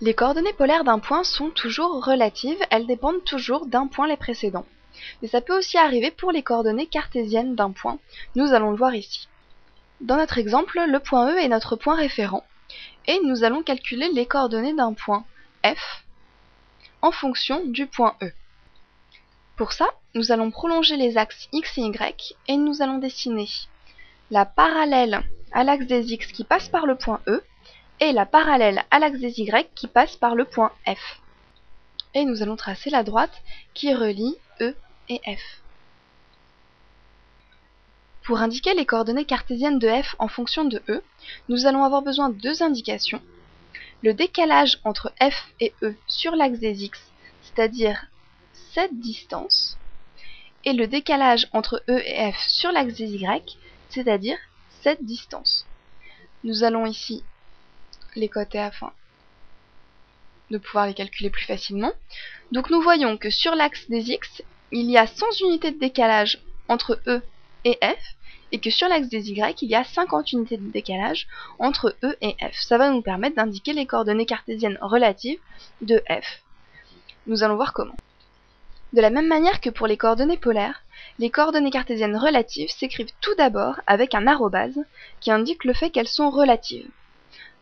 Les coordonnées polaires d'un point sont toujours relatives, elles dépendent toujours d'un point les précédents. Mais ça peut aussi arriver pour les coordonnées cartésiennes d'un point, nous allons le voir ici. Dans notre exemple, le point E est notre point référent, et nous allons calculer les coordonnées d'un point F en fonction du point E. Pour ça, nous allons prolonger les axes X et Y, et nous allons dessiner la parallèle à l'axe des X qui passe par le point E, et la parallèle à l'axe des Y qui passe par le point F. Et nous allons tracer la droite qui relie E et F. Pour indiquer les coordonnées cartésiennes de F en fonction de E, nous allons avoir besoin de deux indications. Le décalage entre F et E sur l'axe des X, c'est-à-dire cette distance, et le décalage entre E et F sur l'axe des Y, c'est-à-dire cette distance. Nous allons ici les coter afin de pouvoir les calculer plus facilement. Donc nous voyons que sur l'axe des X, il y a 100 unités de décalage entre E et F, et que sur l'axe des Y, il y a 50 unités de décalage entre E et F. Ça va nous permettre d'indiquer les coordonnées cartésiennes relatives de F. Nous allons voir comment. De la même manière que pour les coordonnées polaires, les coordonnées cartésiennes relatives s'écrivent tout d'abord avec un arrobase qui indique le fait qu'elles sont relatives.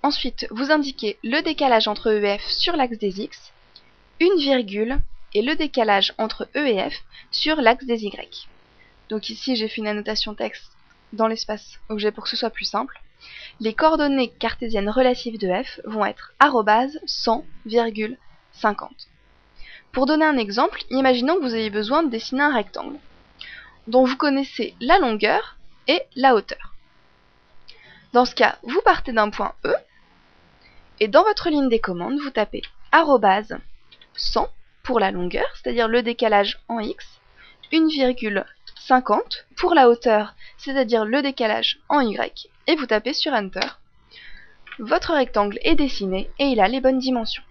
Ensuite, vous indiquez le décalage entre E et F sur l'axe des X, une virgule et le décalage entre E et F sur l'axe des Y. Donc ici, j'ai fait une annotation texte dans l'espace objet pour que ce soit plus simple. Les coordonnées cartésiennes relatives de F vont être arrobase 100,50. Pour donner un exemple, imaginons que vous ayez besoin de dessiner un rectangle, dont vous connaissez la longueur et la hauteur. Dans ce cas, vous partez d'un point E, et dans votre ligne des commandes, vous tapez arrobase 100 pour la longueur, c'est-à-dire le décalage en X, 1,50 pour la hauteur, c'est-à-dire le décalage en Y, et vous tapez sur Enter. Votre rectangle est dessiné et il a les bonnes dimensions.